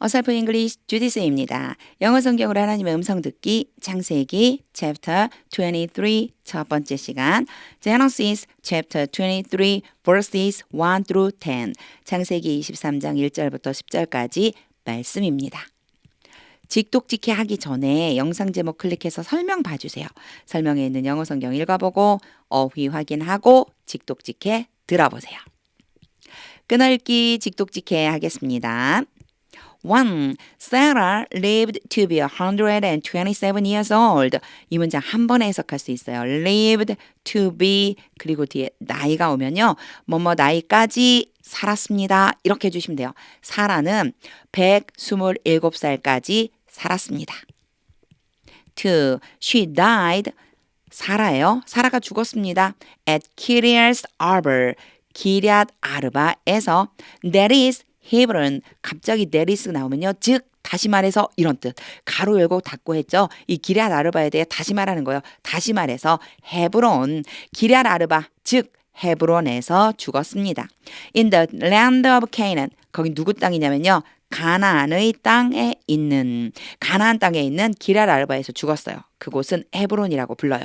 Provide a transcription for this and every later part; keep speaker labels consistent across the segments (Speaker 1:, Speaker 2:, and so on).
Speaker 1: 어설픈 잉글리시 주디스입니다. 영어 성경으로 하나님의 음성 듣기 창세기 chapter 23 첫 번째 시간 Genesis chapter 23 verses 1 through 10 창세기 23장 1절부터 10절까지 말씀입니다. 직독직해 하기 전에 영상 제목 클릭해서 설명 봐주세요. 설명에 있는 영어 성경 읽어보고 어휘 확인하고 직독직해 들어보세요. 끊어읽기 직독직해 하겠습니다. 1. Sarah lived to be 127 years old. 이 문장 한 번에 해석할 수 있어요. lived to be 그리고 뒤에 나이가 오면요. 뭐뭐 나이까지 살았습니다. 이렇게 해주시면 돼요. 사라는 127살까지 살았습니다. 2. She died. 사라예요. 사라가 죽었습니다. At Kiryat Arba. 기럇 아르바에서 That is 헤브론. 갑자기 네리스 나오면요. 즉 다시 말해서 이런 뜻. 가로 열고 닫고 했죠. 이 기럇 아르바에 대해 다시 말하는 거예요. 다시 말해서 헤브론. 기럇 아르바 즉 헤브론에서 죽었습니다. In the land of Canaan. 거기 누구 땅이냐면요. 가나안의 땅에 있는 가나안 땅에 있는 기럇 아르바에서 죽었어요. 그곳은 헤브론이라고 불러요.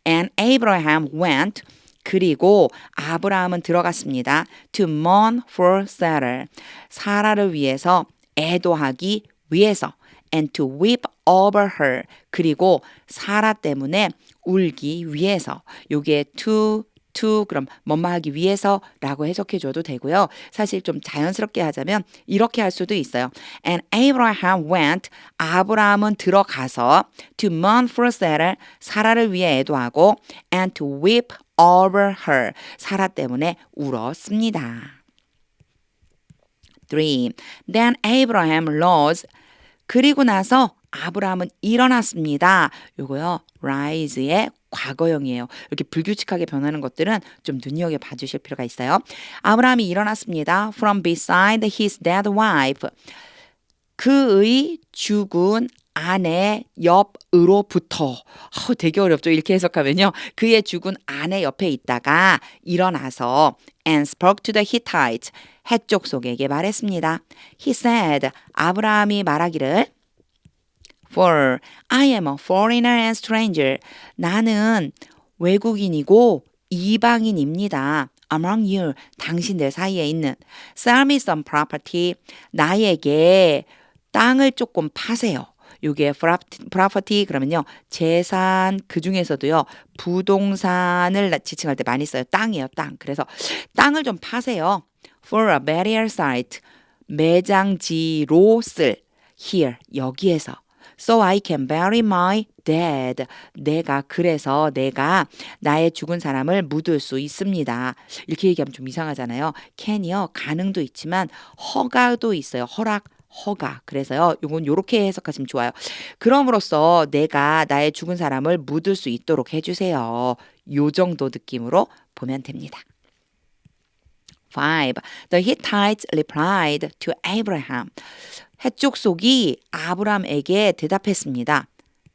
Speaker 1: And Abraham went 그리고 아브라함은 들어갔습니다. To mourn for Sarah. 사라를 위해서 애도하기 위해서. And to weep over her. 그리고 사라 때문에 울기 위해서. 요게 to 그럼 뭐뭐 하기 위해서라고 해석해 줘도 되고요. 사실 좀 자연스럽게 하자면 이렇게 할 수도 있어요. And Abraham went. 아브라함은 들어가서 to mourn for Sarah. 사라를 위해 애도하고 and to weep over her. 사라 때문에 울었습니다. 3. Then Abraham rose. 그리고 나서 아브라함은 일어났습니다. 요거요. rise의 과거형이에요. 이렇게 불규칙하게 변하는 것들은 좀 눈여겨 봐주실 필요가 있어요. 아브라함이 일어났습니다. From beside his dead wife. 그의 죽은 아내 옆으로부터. 되게 어렵죠. 이렇게 해석하면요. 그의 죽은 아내 옆에 있다가 일어나서 and spoke to the Hittites. 헷족 속에게 말했습니다. He said, 아브라함이 말하기를 For I am a foreigner and stranger. 나는 외국인이고 이방인입니다. Among you, 당신들 사이에 있는 Sell me some property. 나에게 땅을 조금 파세요. 요게 property 그러면요. 재산 그 중에서도요. 부동산을 지칭할 때 많이 써요. 땅이에요. 땅. 그래서 땅을 좀 파세요. For a burial site. 매장지로 쓸. Here. 여기에서. So I can bury my dead. 그래서 내가 나의 죽은 사람을 묻을 수 있습니다. 이렇게 얘기하면 좀 이상하잖아요. can이요. 가능도 있지만 허가도 있어요. 허가. 그래서요. 요건 요렇게 해석하시면 좋아요. 그럼으로써 내가 나의 죽은 사람을 묻을 수 있도록 해주세요. 요 정도 느낌으로 보면 됩니다. 5. The Hittites replied to Abraham. 헷족속이 아브람에게 대답했습니다.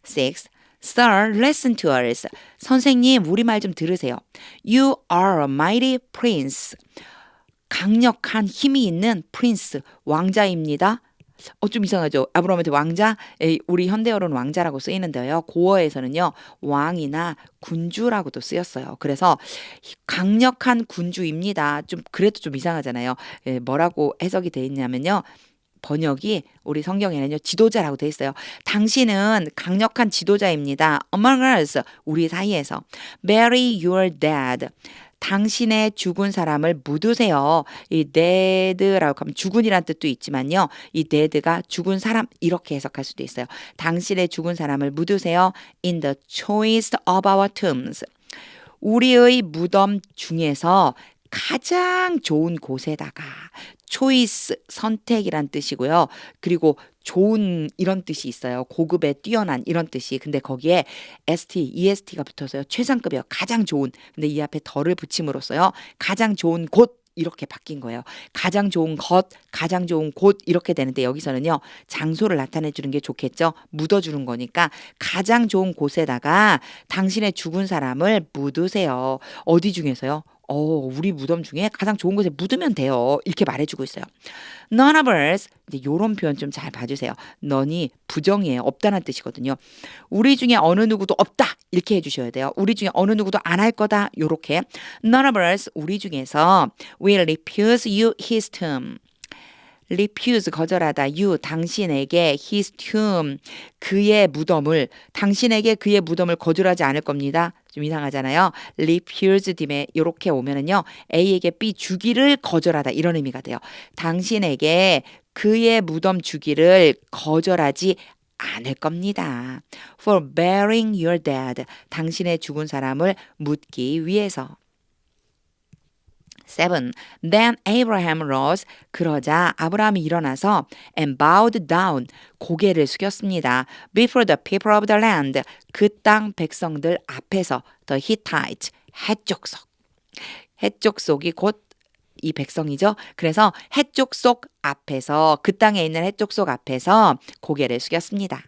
Speaker 1: 6. Sir, listen to us. 선생님, 우리 말 좀 들으세요. You are a mighty prince. 강력한 힘이 있는 프린스, 왕자입니다. 좀 이상하죠? 아브라함한테 왕자? 우리 현대어로는 왕자라고 쓰이는데요. 고어에서는요. 왕이나 군주라고도 쓰였어요. 그래서 강력한 군주입니다. 그래도 좀 이상하잖아요. 뭐라고 해석이 돼 있냐면요. 번역이 우리 성경에는요. 지도자라고 돼 있어요. 당신은 강력한 지도자입니다. Among us, 우리 사이에서. Bury your dead. 당신의 죽은 사람을 묻으세요. 이 dead라고 하면 죽은이란 뜻도 있지만요. 이 dead가 죽은 사람 이렇게 해석할 수도 있어요. 당신의 죽은 사람을 묻으세요. In the choice of our tombs. 우리의 무덤 중에서 가장 좋은 곳에다가 choice 선택이란 뜻이고요. 그리고 좋은 이런 뜻이 있어요. 고급에 뛰어난 이런 뜻이. 근데 거기에 EST가 붙어서요. 최상급이에요. 가장 좋은. 근데 이 앞에 덜을 붙임으로써요. 가장 좋은 곳 이렇게 바뀐 거예요. 가장 좋은 것, 가장 좋은 곳 이렇게 되는데 여기서는요. 장소를 나타내 주는 게 좋겠죠. 묻어주는 거니까 가장 좋은 곳에다가 당신의 죽은 사람을 묻으세요. 어디 중에서요? 우리 무덤 중에 가장 좋은 곳에 묻으면 돼요. 이렇게 말해주고 있어요. None of us. 이제 요런 표현 좀 잘 봐주세요. none이 부정이에요. 없다는 뜻이거든요. 우리 중에 어느 누구도 없다. 이렇게 해주셔야 돼요. 우리 중에 어느 누구도 안 할 거다. 요렇게. None of us. 우리 중에서 will refuse you his tomb. refuse 거절하다 you 당신에게 his tomb 그의 무덤을 당신에게 그의 무덤을 거절하지 않을 겁니다. 좀 이상하잖아요. refuse 뒤에 이렇게 오면은요 A에게 B 주기를 거절하다 이런 의미가 돼요. 당신에게 그의 무덤 주기를 거절하지 않을 겁니다. For burying your dead 당신의 죽은 사람을 묻기 위해서. 7. Then Abraham rose. 그러자 아브라함이 일어나서 and bowed down. 고개를 숙였습니다. Before the people of the land. 그 땅 백성들 앞에서 the Hittite. 해쪽 속. 해쪽 속이 곧 이 백성이죠. 그래서 해쪽 속 앞에서 그 땅에 있는 해쪽 속 앞에서 고개를 숙였습니다.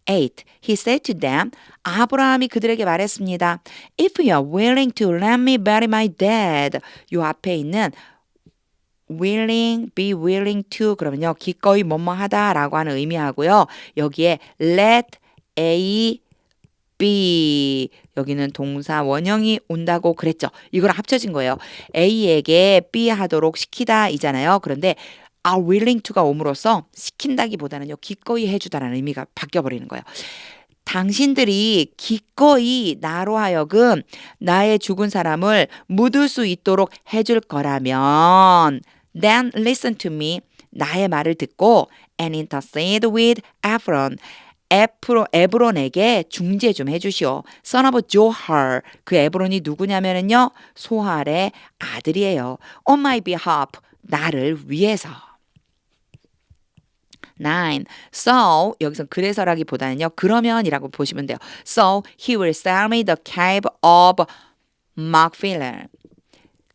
Speaker 1: 8. He said to them, 아브라함이 그들에게 말했습니다. If you are willing to let me bury my dead. 요 앞에 있는 willing, be willing to 그러면요. 기꺼이 뭐뭐 하다라고 하는 의미하고요. 여기에 let A be 여기는 동사 원형이 온다고 그랬죠. 이거랑 합쳐진 거예요. A에게 be 하도록 시키다 이잖아요. 그런데 are willing to가 옴으로써 시킨다기보다는요. 기꺼이 해주다라는 의미가 바뀌어버리는 거예요. 당신들이 기꺼이 나로 하여금 나의 죽은 사람을 묻을 수 있도록 해줄 거라면 then listen to me 나의 말을 듣고 and intercede with Ephron 에브론에게 중재 좀 해주시오. Son of Johar. 그 에브론이 누구냐면요. 소할의 아들이에요. On my behalf. 나를 위해서. 9. So 여기서 그래서라기보다는요. 그러면이라고 보시면 돼요. So he will sell me the cave of Machpelah.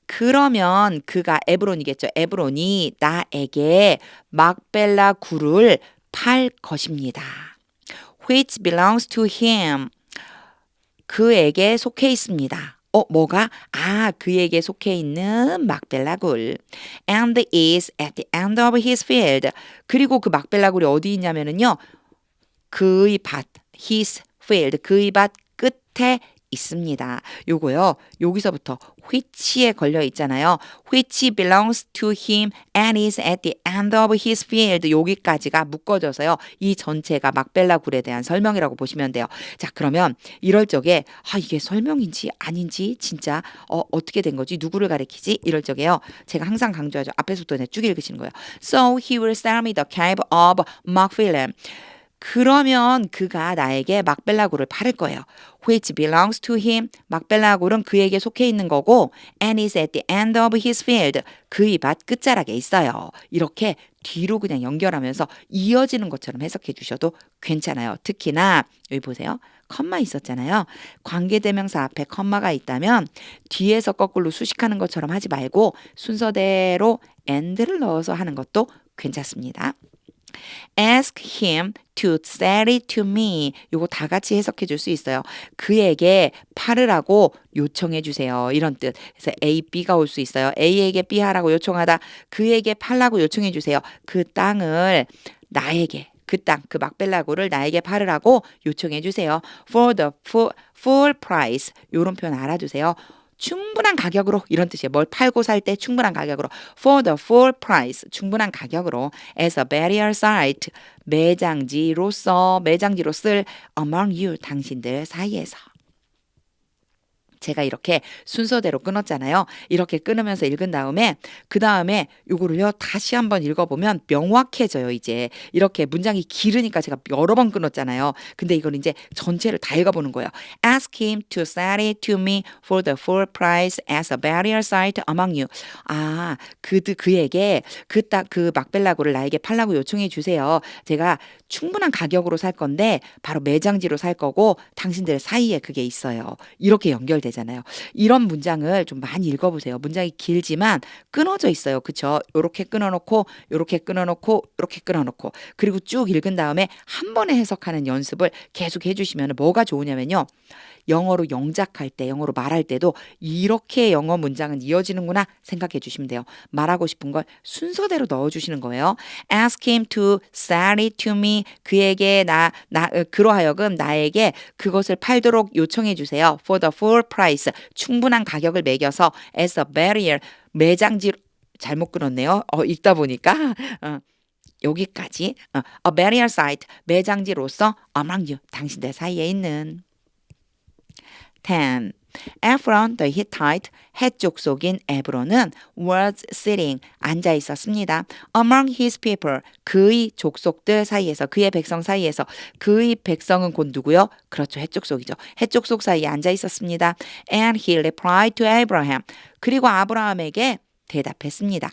Speaker 1: 그러면 그가 에브론이겠죠. 에브론이 나에게 막벨라 굴을 팔 것입니다. Which belongs to him. 그에게 속해 있습니다. 뭐가? 그에게 속해 있는 막벨라 굴. And is at the end of his field. 그리고 그 막벨라 굴이 어디 있냐면은요. 그의 밭, his field. 그의 밭 끝에 있습니다. 요거요. 여기서부터 which에 걸려 있잖아요. which belongs to him and is at the end of his field. 여기까지가 묶어져서요. 이 전체가 막벨라 굴에 대한 설명이라고 보시면 돼요. 자, 그러면 이럴 적에 이게 설명인지 아닌지 진짜 어떻게 된 거지? 누구를 가리키지? 이럴 적에요. 제가 항상 강조하죠. 앞에서부터 쭉 읽으시는 거예요. So he will sell me the cave of Machpelah. 그러면 그가 나에게 막벨라 굴을 팔을 거예요. Which belongs to him. 막벨라 굴은 그에게 속해 있는 거고 and is at the end of his field. 그의 밭 끝자락에 있어요. 이렇게 뒤로 그냥 연결하면서 이어지는 것처럼 해석해 주셔도 괜찮아요. 특히나 여기 보세요. 컴마 있었잖아요. 관계대명사 앞에 컴마가 있다면 뒤에서 거꾸로 수식하는 것처럼 하지 말고 순서대로 and를 넣어서 하는 것도 괜찮습니다. Ask him to sell it to me. 요거 다 같이 해석해 줄 수 있어요. 그에게 팔으라고 요청해 주세요. 이런 뜻. 그래서 A, B가 올 수 있어요. A에게 B 하라고 요청하다. 그에게 팔라고 요청해 주세요. 그 땅을 나에게 그 땅, 그 막벨라고를 나에게 팔으라고 요청해 주세요. For the full price. 요런 표현 알아두세요. 충분한 가격으로 이런 뜻이에요. 뭘 팔고 살 때 충분한 가격으로 for the full price 충분한 가격으로 as a burial site 매장지로 쓸 among you 당신들 사이에서 제가 이렇게 순서대로 끊었잖아요. 이렇게 끊으면서 읽은 다음에 그 다음에 요거를요 다시 한번 읽어보면 명확해져요. 이제 이렇게 문장이 길으니까 제가 여러 번 끊었잖아요. 근데 이건 이제 전체를 다 읽어보는 거예요. Ask him to sell it to me for the full price as a burial site among you. 그에게 그 막벨라고를 나에게 팔라고 요청해 주세요. 제가 충분한 가격으로 살 건데 바로 매장지로 살 거고 당신들 사이에 그게 있어요. 이렇게 연결되죠. 되잖아요. 이런 문장을 좀 많이 읽어보세요. 문장이 길지만 끊어져 있어요. 그쵸? 요렇게 끊어놓고 요렇게 끊어놓고 요렇게 끊어놓고 그리고 쭉 읽은 다음에 한 번에 해석하는 연습을 계속 해주시면 뭐가 좋으냐면요. 영어로 영작할 때, 영어로 말할 때도 이렇게 영어 문장은 이어지는구나 생각해 주시면 돼요. 말하고 싶은 걸 순서대로 넣어주시는 거예요. Ask him to sell it to me. 그에게 그로 하여금 나에게 그것을 팔도록 요청해 주세요. For the full price. 충분한 가격을 매겨서 as a barrier. 매장지 잘못 끊었네요. 읽다 보니까. 여기까지. A barrier site. 매장지로서 among you. 당신들 사이에 있는. 10. Ephron the Hittite, 헷 족속인 에브론은 was sitting, 앉아 있었습니다. Among his people, 그의 족속들 사이에서, 그의 백성 사이에서, 그의 백성은 곧 누구요? 그렇죠, 헷 족속이죠. 헷 족속 사이에 앉아 있었습니다. And he replied to Abraham, 그리고 아브라함에게 대답했습니다.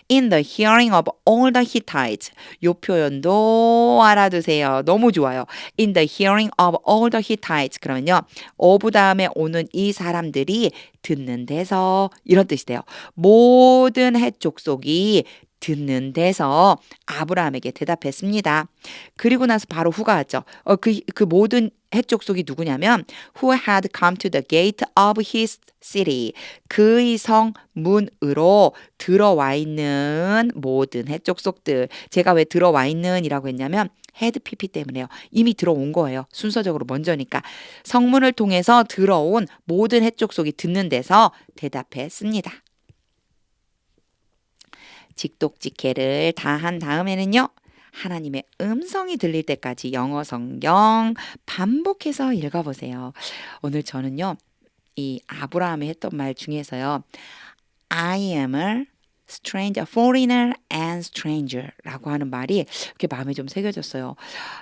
Speaker 1: In the hearing of all the Hittites. 요 표현도 알아두세요. 너무 좋아요. In the hearing of all the Hittites. 그러면요. of 다음에 오는 이 사람들이 듣는 데서 이런 뜻이 돼요. 모든 헷 족속이 듣는 데서 아브라함에게 대답했습니다. 그리고 나서 바로 후가 왔죠. 그 모든 헷 족속이 누구냐면 who had come to the gate of his city. 그의 성 문으로 들어와 있는 모든 헷 족속들. 제가 왜 들어와 있는이라고 했냐면 had pp 때문에요. 이미 들어온 거예요. 순서적으로 먼저니까. 성문을 통해서 들어온 모든 헷 족속이 듣는 데서 대답했습니다. 직독직해를 다 한 다음에는요. 하나님의 음성이 들릴 때까지 영어 성경 반복해서 읽어보세요. 오늘 저는요. 이 아브라함이 했던 말 중에서요. I am a stranger, foreigner and stranger라고 하는 말이 이렇게 마음에 좀 새겨졌어요.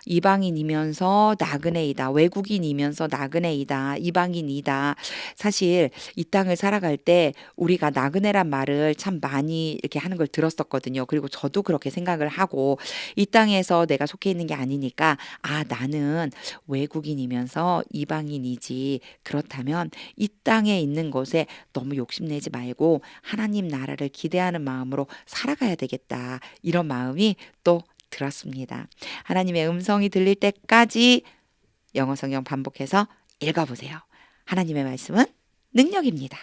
Speaker 1: 이방인이면서 나그네이다. 외국인이면서 나그네이다. 이방인이다. 사실 이 땅을 살아갈 때 우리가 나그네란 말을 참 많이 이렇게 하는 걸 들었었거든요. 그리고 저도 그렇게 생각을 하고 이 땅에서 내가 속해 있는 게 아니니까 나는 외국인이면서 이방인이지. 그렇다면 이 땅에 있는 것에 너무 욕심내지 말고 하나님 나라를 기대하는 마음으로 살아가야 되겠다. 이런 마음이 또 들었습니다. 하나님의 음성이 들릴 때까지 영어 성경 반복해서 읽어보세요. 하나님의 말씀은 능력입니다.